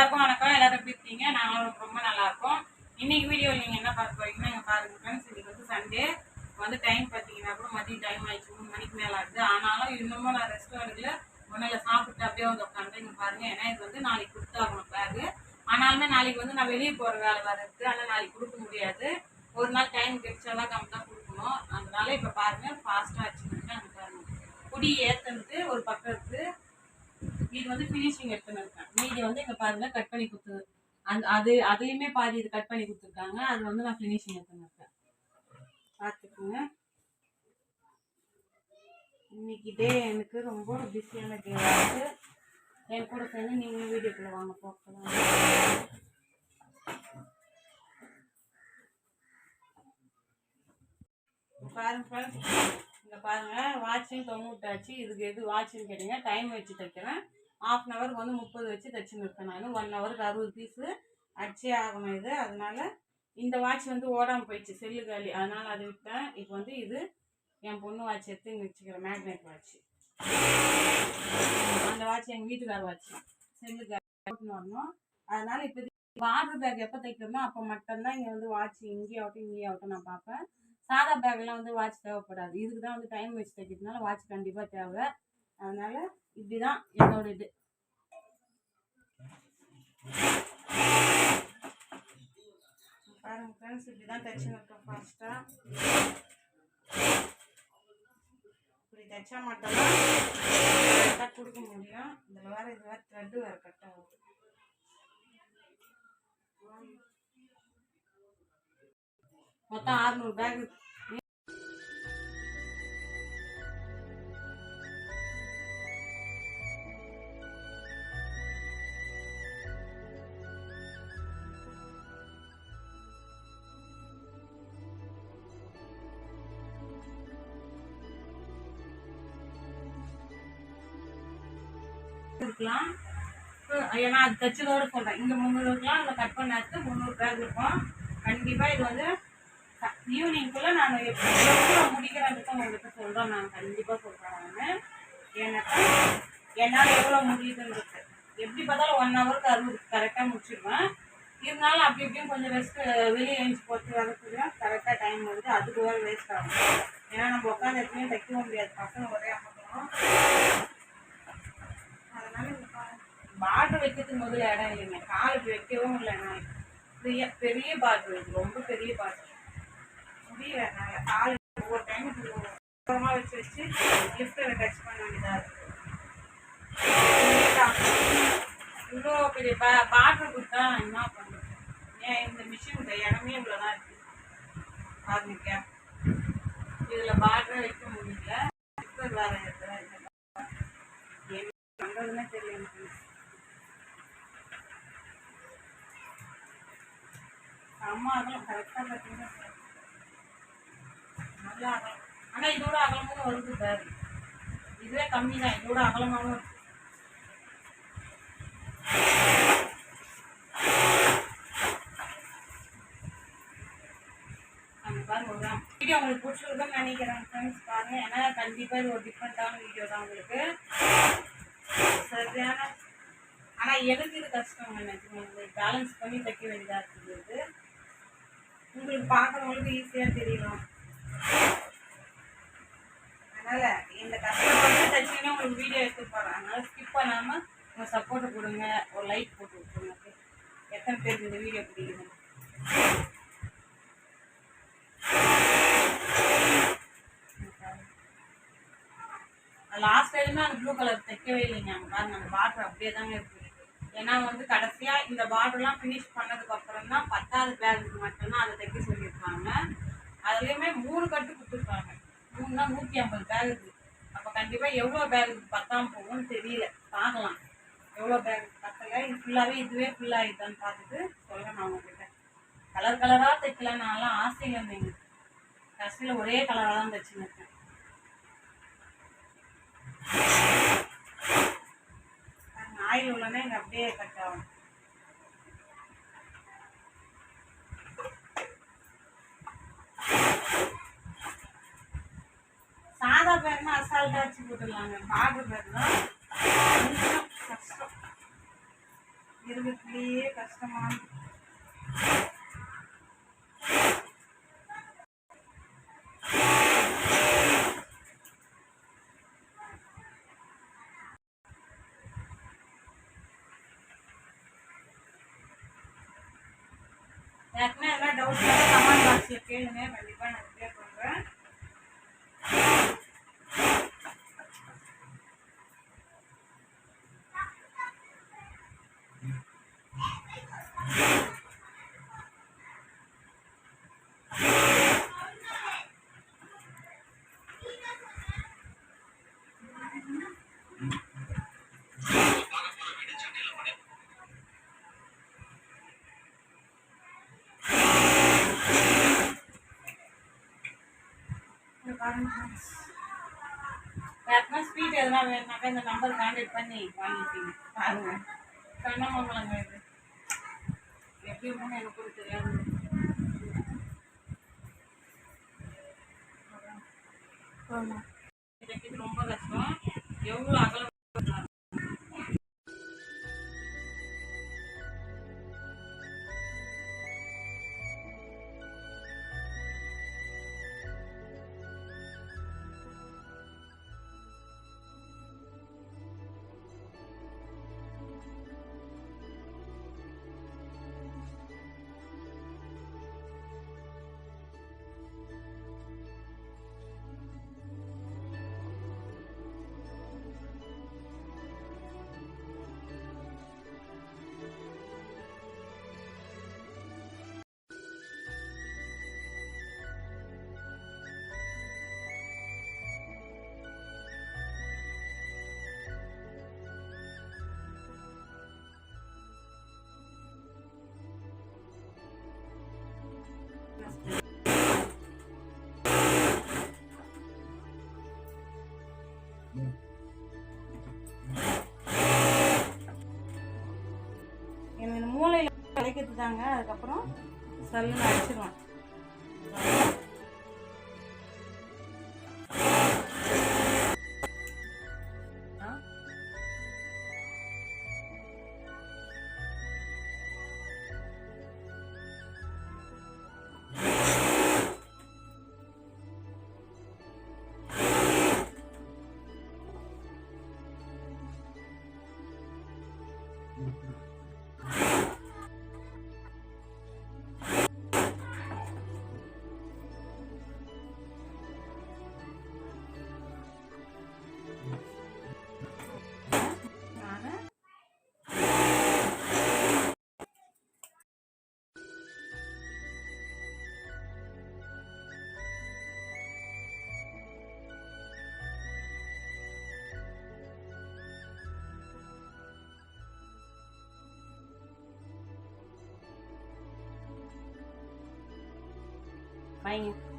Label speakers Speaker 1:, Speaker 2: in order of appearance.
Speaker 1: எல்லாருக்கும் வணக்கம். எல்லாரும் எப்படி இருக்கீங்க? நாங்களும் ரொம்ப நல்லா இருக்கோம். இன்னைக்கு வீடியோ நீங்க என்ன பார்க்க போறீங்கன்னா, இங்க பாருங்க ஃப்ரெண்ட்ஸ், இன்னைக்கு வந்து சண்டே வந்து டைம் பார்த்தீங்கன்னா கூட மதியம் டைம் ஆயிடுச்சு, 3 மணிக்கு மேலே ஆகுது. ஆனாலும் இன்னமும் நான் ரெஸ்டாரண்ட்ல ஒன்றில் சாப்பிட்டு அப்படியே வந்து உட்காந்து இங்கே பாருங்க. ஏன்னா இது வந்து நாளைக்கு கொடுத்தாகணும் பேகு. ஆனாலுமே நாளைக்கு வந்து நான் வெளியே போகிற வேலை வேறு இருக்குது. ஆனால் நாளைக்கு கொடுக்க முடியாது. ஒரு நாள் டைம் கிடைச்சாலாம் கம்மி தான் கொடுக்கணும். அதனால இப்போ பாருங்க ஃபாஸ்ட்டாக வச்சுக்கிட்டு அங்கே பாருங்க குடி ஏற்றுனது ஒரு பக்கம் இருக்குது. இது வந்து ஃபினிஷிங் எடுத்துன்னு இருக்கேன். மீதி வந்து இங்கே பாருங்க கட் பண்ணி கொடுத்து அதுலேயுமே பாதி இது கட் பண்ணி கொடுத்துருக்காங்க. அது வந்து நான் ஃபினிஷிங் எடுத்துன்னு இருக்கேன். பார்த்துக்குங்க. இன்னைக்கு டே எனக்கு ரொம்ப பிஸியான டேவாக இருக்குது. என் கூட சேர்ந்து நீங்களும் வீடியோக்குள்ளே வாங்க போக்கலாம். பாருங்க ஃப்ரெண்ட்ஸ், இங்கே பாருங்கள் வாட்சும் தொண்ணூட்டாச்சு. இதுக்கு எது வாட்சுன்னு கேட்டீங்க, டைம் வச்சு தைக்கிறேன். ½ அன் ஹவருக்கு வந்து 30 வச்சு தைச்சுன்னு இருக்கேன். நான் 1 ஹவருக்கு 60 பீஸு அடிச்சே ஆகணும் இது. அதனால இந்த வாட்ச் வந்து ஓடாமல் போயிடுச்சு, செல்லு காலி. அதனால் அதை விட்டேன். இப்போ வந்து இது என் பொண்ணு வாட்ச் எடுத்து இங்கே வச்சுக்கிறேன், மேக்னெட் வாட்ச். அந்த வாட்ச் எங்கள் வீட்டுக்கார வாட்ச், செல்லு காலி போட்டுன்னு வரணும். அதனால் இப்போ வாட்டர் பேக் எப்போ தைக்கிறோமோ அப்போ மட்டும்தான் இங்கே வந்து வாட்ச் இங்கேயாகட்டும் நான் பார்ப்பேன். சாதா பேக்லாம் வந்து வாட்ச் தேவைப்படாது. இதுக்கு தான் வந்து டைம் வச்சு தைக்கிறதுனால வாட்ச் கண்டிப்பாக தேவை. அதனால இப்படிதான் என்னோட இது. பாருங்க ஃப்ரெண்ட்ஸ், இப்படிதான் தைச்சுன்னு இருக்கேன் ஃபாஸ்ட்டாக. இப்படி தைச்சா மட்டும்தான் கரெக்டாக கொடுக்க முடியும். இதில் வேறு இது வேறு த்ரெட்டு வேறு கட் ஆகும். மொத்தம் 600 பேக் இருக்கலாம். ஏன்னா அது தைச்சதோடு சொல்கிறேன். இங்கே 300 இருக்கலாம், அதில் கட் பண்ண எடுத்து 300 பேக் இருக்கும். கண்டிப்பாக இது வந்து ஈவினிங்குள்ளே நான் எவ்வளோ முடிக்கிறதுக்கு உங்கள்கிட்ட சொல்கிறேன். நான் கண்டிப்பாக சொல்கிறேன். நான் ஏன்னாக்கா என்னால் எவ்வளோ முடியுதுன்றது எப்படி பார்த்தாலும் 1 ஹவருக்கு 60 கரெக்டாக முடிச்சிடுவேன். இருந்தாலும் அப்படி இப்படியும் கொஞ்சம் ரெஸ்ட்டு வெளியே எழுந்து போட்டு வரக்கூடிய கரெக்டாக டைம் வருது. அதுக்கு வேறு வேஸ்ட் ஆகும். ஏன்னா நம்ம உட்காந்து எப்படியும் தைக்கவும் முடியாது, பசங்க ஒரே அமர்த்தணும். அதனால பார்டர் வைக்கிறதுக்கு முதல்ல இடம் இல்லைங்க, காலுக்கு வைக்கவும் இல்லை. நான் பெரிய பார்டர் வைக்கும், ரொம்ப பெரிய பார்டர் முடியல. நாங்கள் கால் ஒவ்வொரு டைமுக்கு தூரமாக வச்சு லிஃப்ட்டில் டச் பண்ண வேண்டியதாக இருக்குது. இவ்வளோ பெரிய பார்டர் கொடுத்தா நான் என்ன பண்ணுறேன்? ஏன் இந்த மிஷின் இடமே இவ்வளோதான் இருக்குது. பாருங்க, இதில் பார்டரை வைக்க முடியல. லிஃப்ட் வேறு என்ன பண்ணுறதுன்னே தெரியல எனக்கு. அம்மா அதெல்லாம் கரெக்டாக பார்த்தீங்கன்னா நல்லா அகலம். ஆனால் இதோட அகலமும் வருது சார். இதுவே கம்மி தான், இதோட அகலமாகவும் இருக்கு. அந்த பாருங்க ஒரு வீடியோ உங்களுக்கு பிடிச்சிருக்குன்னு நினைக்கிறேன் ஃப்ரெண்ட்ஸ். பாருங்க, ஏன்னா கண்டிப்பாக இது ஒரு டிஃப்ரெண்ட்டான வீடியோ தான் உங்களுக்கு. சரியான ஆனால் எனக்கு இது கஷ்டம். எனக்கு பேலன்ஸ் பண்ணி தைக்க வேண்டியதாக இருக்குது. உங்களுக்கு பார்க்குறவங்களுக்கு ஈஸியாக தெரியலாம். அதனால் இந்த கஷ்டப்பட்டு தைச்சிங்கன்னா உங்களுக்கு வீடியோ எடுத்து போகிறேன். அதனால் ஸ்கிப் பண்ணாமல் உங்கள் சப்போர்ட்டை கொடுங்க, ஒரு லைக் போட்டு விட்டுருங்க. எத்தனை பேருக்கு இந்த வீடியோ பிடிக்குது? லாஸ்ட் டைமே அந்த ப்ளூ கலர் தைக்கவே இல்லைங்க. அங்கே பாருங்க, அந்த பார்டர் அப்படியே தாங்க இருக்குது. ஏன்னா வந்து கடைசியாக இந்த பார்டர்லாம் ஃபினிஷ் பண்ணதுக்கு அப்புறம் தான் 10வது பேகுக்கு மட்டும்தான் அதை தைக்க சொல்லியிருக்காங்க. அதுலேயுமே 3 கட்டு கொடுத்துருக்காங்க. 3னா 150 பேகுக்கு. அப்போ கண்டிப்பாக எவ்வளோ பேகுக்கு பத்தாமல் போகும்னு தெரியல. பார்க்கலாம் எவ்வளோ பேகுக்கு பத்தலை. இது ஃபுல்லாகவே இதுவே ஃபுல்லாகிட்டான்னு பார்த்துட்டு சொல்கிறேன் நான் உங்ககிட்ட. கலர் கலராக தைக்கலாம் நான்லாம் ஆசையில் இருந்தேங்க. கடைசியில் ஒரே கலராக தான் தைச்சுன்னு இருக்கேன். ஆயில் உள்ளனே இங்கே அப்படியே கட் ஆகும். சாதா பேக்னா அசால்ட்டாக வச்சு போட்டுடலாங்க. பார்டர் பேக் தான் கொஞ்சம் கஷ்டம். இருக்கிறதுலயே கஷ்டமான யாருக்குன்னா எல்லாம் டவுட்ஸ் கமெண்ட் பாக்ஸில் கேளுங்க, கண்டிப்பாக நான் ரிப்ளை பண்ணுறேன். யாருக்குன்னா ஸ்வீட் எதனா வேணுனாக்கா இந்த நம்பர் கான்டாக்ட் பண்ணி வாங்கிக்கிங்க. பாருங்க கண்ணமங்கலங்க இது எப்படி இருக்குன்னு எனக்கு கூட தெரியாது. இது ரொம்ப கஷ்டம். எவ்வளோ அகலம் எனக்கு மூளையில் கிடைக்கிறது தாங்க. அதுக்கப்புறம் சல்லுன்னு அடிச்சிடுவேன். Bye.